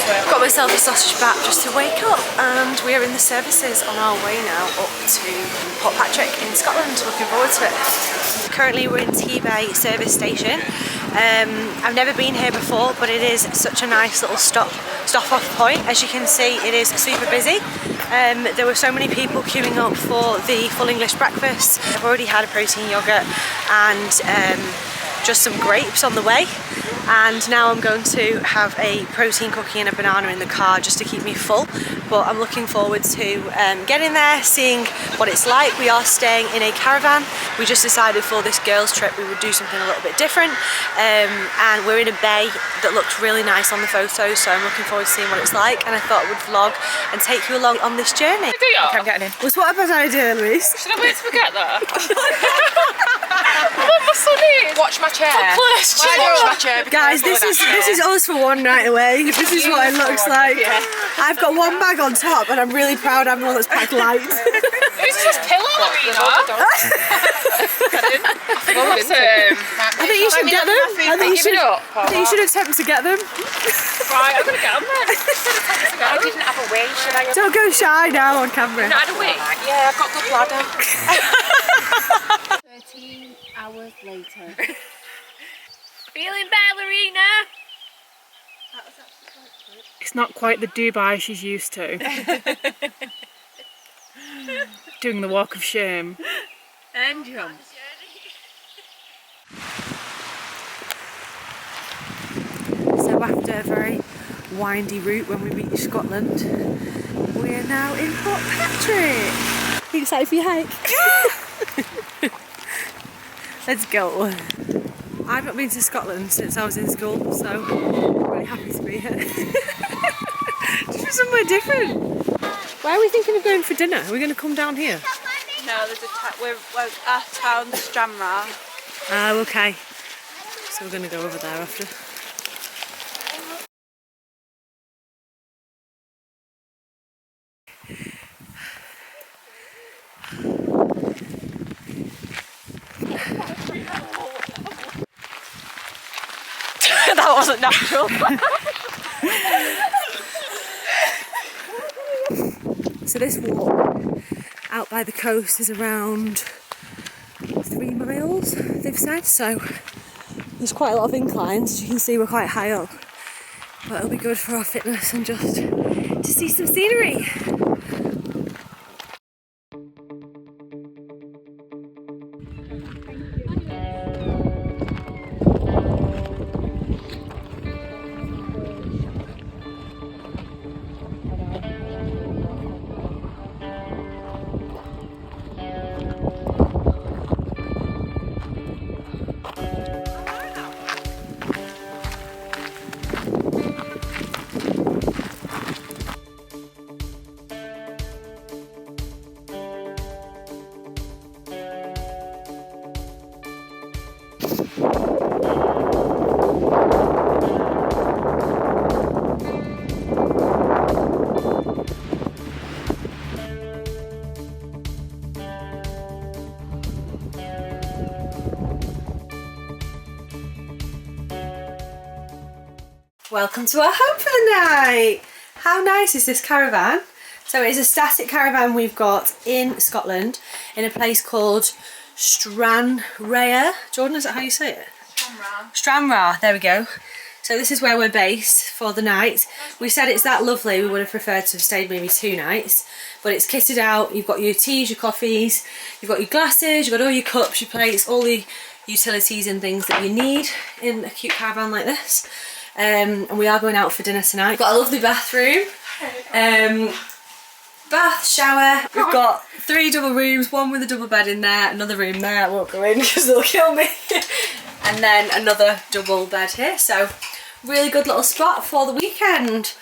Got myself a sausage bat just to wake up, and we are in the services on our way now up to Portpatrick in Scotland. Looking forward to it. Currently we're in T-Bay service station. I've never been here before, but it is such a nice little stop off point. As you can see, it is super busy. There were so many people queuing up for the full English breakfast. I've already had a protein yoghurt and just some grapes on the way, and now I'm going to have a protein cookie and a banana in the car just to keep me full. But I'm looking forward to getting there, seeing what it's like. We are staying in a caravan. We just decided for this girls trip we would do something a little bit different, and we're in a bay that looked really nice on the photos, so I'm looking forward to seeing what it's like, and I thought I would vlog and take you along on this journey. Okay, I'm getting in. Was what a bad idea, Louise? Should I wait till we get there? I want my sunnies. Watch my chair. Watch my chair. Guys, this is us for one night away. This is what it looks like. Yeah. I've got one bag on top, and I'm really proud I'm the one that's packed light. Who's this pillow, Laureena? I think you should get them. I think you should attempt to get them. Right, I'm gonna get them then. I didn't have a wee, should I? Don't go shy now on camera. Not had a wee? Yeah, I've got good bladder. 13 hours later. Feeling better, Laureena? It's not quite the Dubai she's used to. Doing the walk of shame. And jump. So after a very windy route when we reach Scotland, we are now in Portpatrick. Are you excited for your hike? Let's go. I've not been to Scotland since I was in school, so I'm really happy to be here. Just for somewhere different. Where are we thinking of going for dinner? Are we going to come down here? No, we're at town Stranraer. Oh, okay. So we're going to go over there after. That wasn't natural. So this walk out by the coast is around 3 miles, they've said, so there's quite a lot of inclines. As you can see, we're quite high up, but it'll be good for our fitness and just to see some scenery. Welcome to our home for the night. How nice is this caravan? So it is a static caravan we've got in Scotland in a place called Stranraer. Jordan, is that how you say it? Stranraer, there we go. So this is where we're based for the night. We said it's that lovely, we would have preferred to have stayed maybe 2 nights, but it's kitted out. You've got your teas, your coffees, you've got your glasses, you've got all your cups, your plates, all the utilities and things that you need in a cute caravan like this. And we are going out for dinner tonight. We've got a lovely bathroom, bath, shower. We've got 3 double rooms, one with a double bed in there, another room there, I won't go in because they'll kill me, and then another double bed here. So really good little spot for the weekend.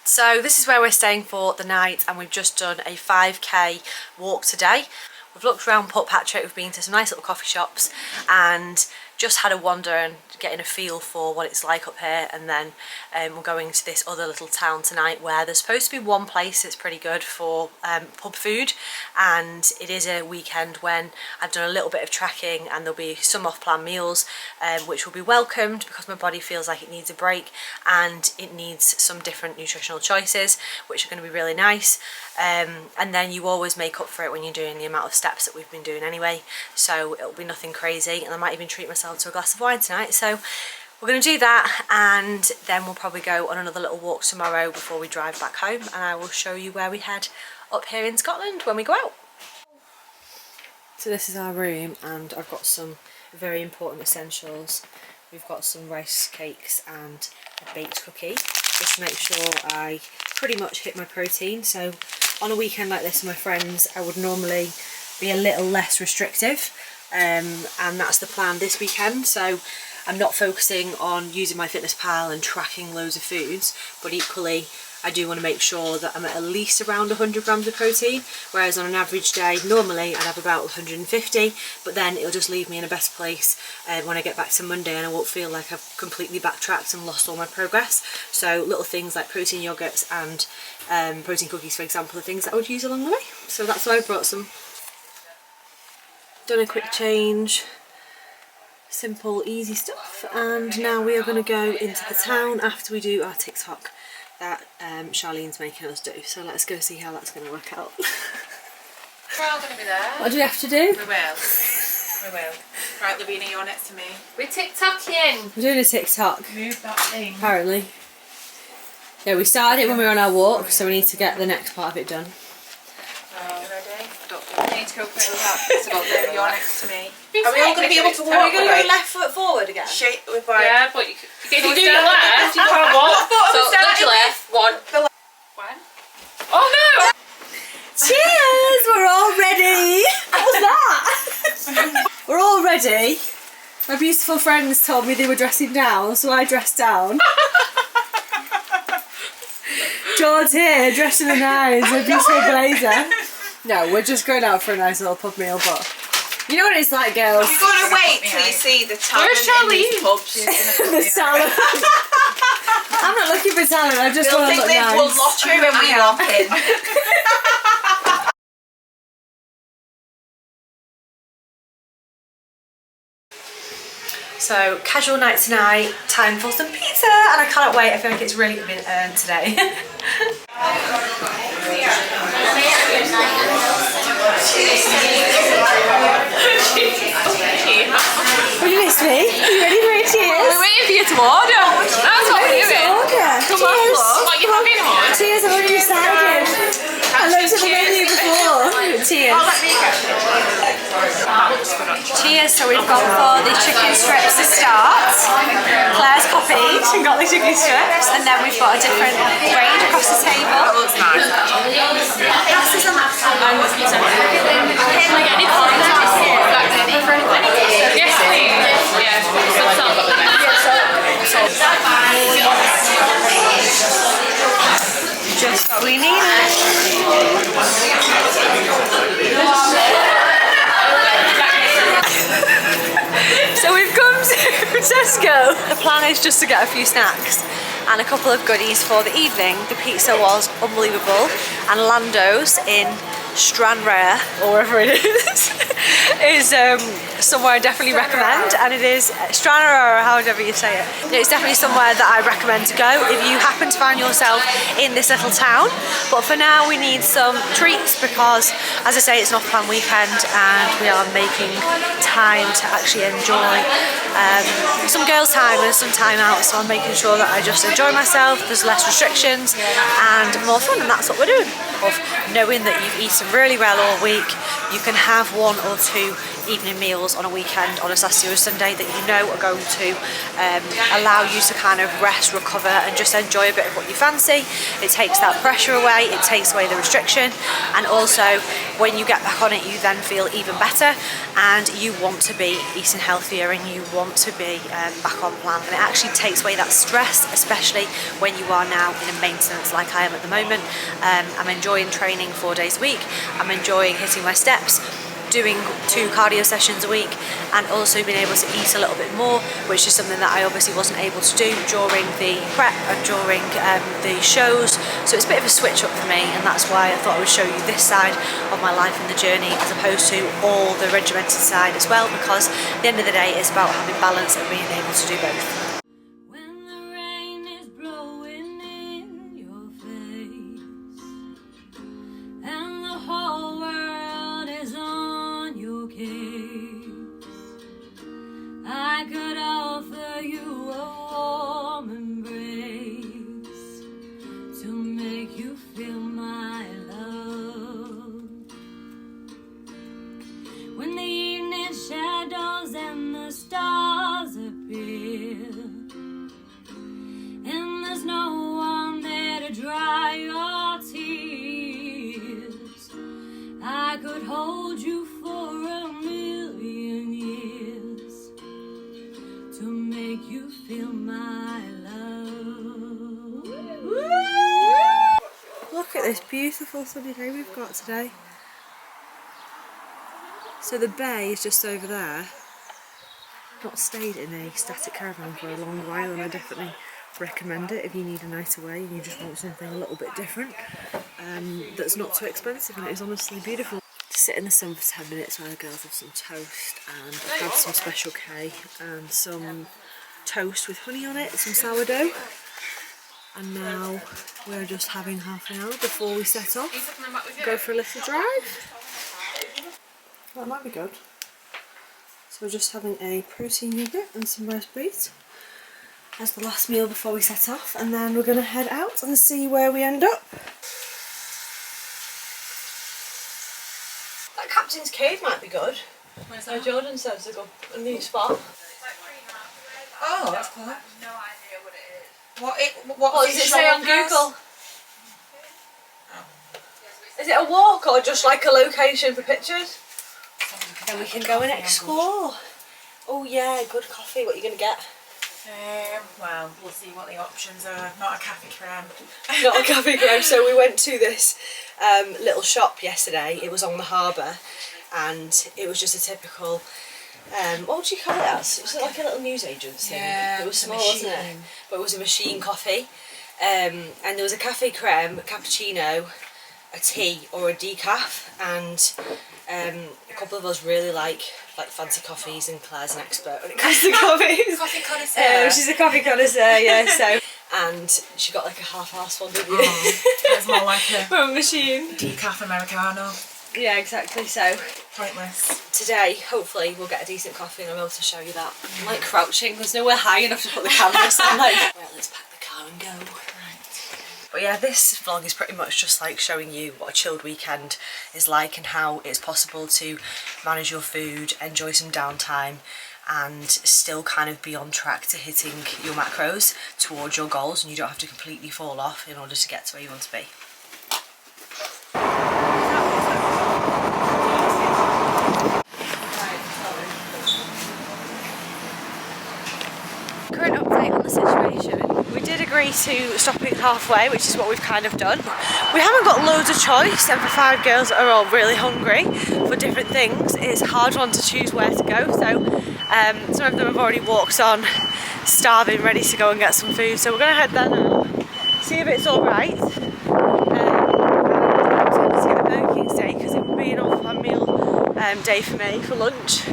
So this is where we're staying for the night, and we've just done a 5k walk today. We've looked around Portpatrick, we've been to some nice little coffee shops, and just had a wander and getting a feel for what it's like up here, and then we're going to this other little town tonight where there's supposed to be one place that's pretty good for pub food, and it is a weekend when I've done a little bit of trekking and there'll be some off-plan meals which will be welcomed because my body feels like it needs a break and it needs some different nutritional choices which are going to be really nice. And then you always make up for it when you're doing the amount of steps that we've been doing anyway, so it'll be nothing crazy, and I might even treat myself to a glass of wine tonight. So we're going to do that, and then we'll probably go on another little walk tomorrow before we drive back home, and I will show you where we head up here in Scotland when we go out. So this is our room, and I've got some very important essentials. We've got some rice cakes and a baked cookie, just to make sure I pretty much hit my protein. So on a weekend like this with my friends, I would normally be a little less restrictive, and that's the plan this weekend. So I'm not focusing on using my fitness pal and tracking loads of foods, but equally I do want to make sure that I'm at least around 100 grams of protein, whereas on an average day normally I'd have about 150, but then it'll just leave me in a better place when I get back to Monday, and I won't feel like I've completely backtracked and lost all my progress. So little things like protein yogurts and protein cookies, for example, are things that I would use along the way. So that's why I brought some. Done a quick change, simple easy stuff, and now we are going to go into the town after we do our TikTok that Charlene's making us do. So let's go see how that's going to work out. We're all going to be there. What do we have to do? We will. We will. Right, Laureena, you're next to me. We're TikToking. We're doing a TikTok. Move that thing. Apparently. Yeah, we started it when we were on our walk, so we need to get the next part of it done. Ready? I need to go put it up. So you're next to me. Are we all going to be able to walk? Are we going to go left foot forward again? Yeah, but you can do left. You can't walk. So literally, one. Oh no! Cheers! We're all ready! What was that? We're all ready. My beautiful friends told me they were dressing down, so I dressed down. George's here, dressed in the nines, a beautiful blazer. No, we're just going out for a nice little pub meal, but you know what it's like, girls. You've got to wait till you see the talent in these pubs. The talent. I'm not looking for talent, I just want to look nice. They'll think they've won lottery when we walk in. So, casual night tonight, time for some pizza, and I cannot wait. I feel like it's really been earned today. Will you miss me? Are you ready for a cheers? We're waiting for you to order. That's what we're doing. Come on, love. What, you having one? Cheers, I've already decided. I looked at the menu before. Cheers. Cheers, so we've gone for the chicken strips to start. Claire's copied and got the chicken strips, and then we've got a different range across the table. That looks nice. Pastas and laps. Can I get any points? Yes, please. Yeah, just what we need. So we've come to Tesco. The plan is just to get a few snacks and a couple of goodies for the evening. The pizza was unbelievable, and Lando's in Stranraer, or wherever it is somewhere I definitely recommend, and it is Stranraer, or however you say it. It's definitely somewhere that I recommend to go if you happen to find yourself in this little town. But for now we need some treats because, as I say, it's an off-plan weekend and we are making time to actually enjoy some girls' time and some time out, so I'm making sure that I just enjoy myself, there's less restrictions and more fun, and that's what we're doing. Of knowing that you've eaten really well all week, you can have one or two evening meals on a weekend, on a Saturday or Sunday that you know are going to allow you to kind of rest, recover and just enjoy a bit of what you fancy. It takes that pressure away, it takes away the restriction, and also when you get back on it you then feel even better and you want to be eating healthier and you want to be back on plan, and it actually takes away that stress, especially when you are now in a maintenance like I am at the moment. I'm enjoying training 4 days a week, I'm enjoying hitting my steps, doing 2 cardio sessions a week and also being able to eat a little bit more, which is something that I obviously wasn't able to do during the prep and during the shows. So it's a bit of a switch up for me, and that's why I thought I would show you this side of my life and the journey as opposed to all the regimented side as well, because at the end of the day it's about having balance and being able to do both. I could offer you a warm embrace to make you feel my love. When the evening shadows and the stars appear, and there's no one there to dry your tears, I could hold you for a million years to make you feel my love. Look at this beautiful sunny day we've got today. So the bay is just over there. I've not stayed in a static caravan for a long while, and I definitely recommend it if you need a night away and you just want something a little bit different, that's not too expensive, and it is honestly beautiful. To sit in the sun for 10 minutes while the girls have some toast, and I've had some Special K and some toast with honey on it, some sourdough, and now we're just having half an hour before we set off, go for a little drive. That might be good. So we're just having a protein yogurt and some raspberries as the last meal before we set off, and then we're going to head out and see where we end up. That Captain's Cave might be good. Where's that? Jordan says it's a new spot. Oh, that's cool. No idea what it is. What does it say on Google? Is it a walk or just like a location for pictures? Then we can go and explore. Oh yeah, good coffee. What are you going to get? Well, we'll see what the options are. Not a cafe creme. Not a cafe creme. So we went to this little shop yesterday. It was on the harbour, and it was just a typical, what would you call it as? It was like a little newsagent thing. Yeah, it was small, wasn't it? But it was a machine coffee. And there was a cafe creme, a cappuccino, a tea or a decaf, and a couple of us really like fancy coffees, and Claire's an expert when it comes to coffees. Coffee connoisseur. She's a coffee connoisseur, yeah. So, and she got like a half-assed one, didn't you? It's more like a From a machine. decaf Americano. Yeah, exactly. So Pointless. today, hopefully, we'll get a decent coffee, and I'll be able to show you that. I'm like crouching. There's nowhere high enough to put the camera, so I'm like, right, let's pack the car and go. But yeah, this vlog is pretty much just like showing you what a chilled weekend is like, and how it's possible to manage your food, enjoy some downtime, and still kind of be on track to hitting your macros towards your goals, and you don't have to completely fall off in order to get to where you want to be. Current update on the situation. We did agree to stopping halfway, which is what we've kind of done. We haven't got loads of choice, and for 5 girls that are all really hungry for different things, it's a hard one to choose where to go. So some of them have already walked on, starving, ready to go and get some food. So we're going to head there now, see if it's alright. I'm going to see the Burger King steak because it would be an off-plan meal day for me for lunch.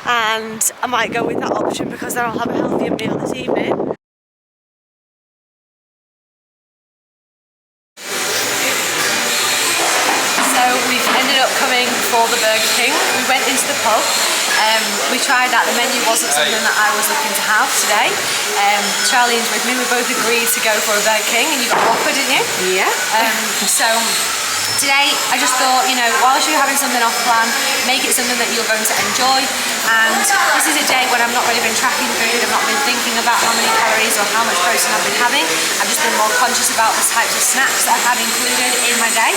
And I might go with that option because then I'll have a healthier meal this evening. So we've ended up coming for the Burger King. We went into the pub. We tried that. The menu wasn't something that I was looking to have today. Charlene's with me. We both agreed to go for a Burger King, and you got a Whopper, didn't you? Yeah. So today I just thought, you know, whilst you're having something off plan, make it something that you're going to enjoy. And this is it day when I've not really been tracking food, I've not been thinking about how many calories or how much protein I've been having. I've just been more conscious about the types of snacks that I've had included in my day,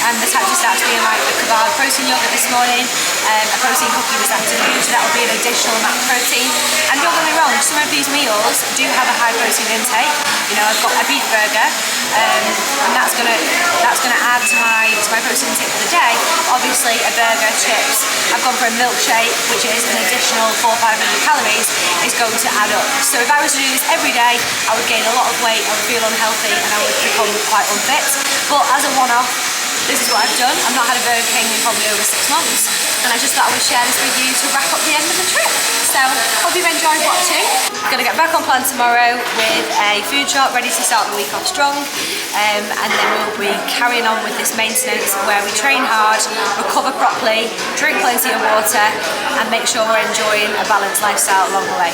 and the types of snacks being like the kebab protein yogurt this morning, a protein cookie this afternoon, so that will be an additional amount of protein. And don't get me wrong, some of these meals do have a high protein intake. You know, I've got a beef burger, and that's gonna add to my protein intake for the day. Obviously, a burger, chips. I've gone for a milkshake, which is an additional 400-500 calories, is going to add up. So if I was to do this every day, I would gain a lot of weight, I would feel unhealthy, and I would become quite unfit. But as a one-off, this is what I've done. I've not had a Burger King in probably over 6 months, and I just thought I would share this with you to wrap up the end of the trip. So, hope you've enjoyed watching. I'm going to get back on plan tomorrow with a food shop ready to start the week off strong, and then we'll be carrying on with this maintenance where we train hard, recover properly, drink plenty of water, and make sure we're enjoying a balanced lifestyle along the way.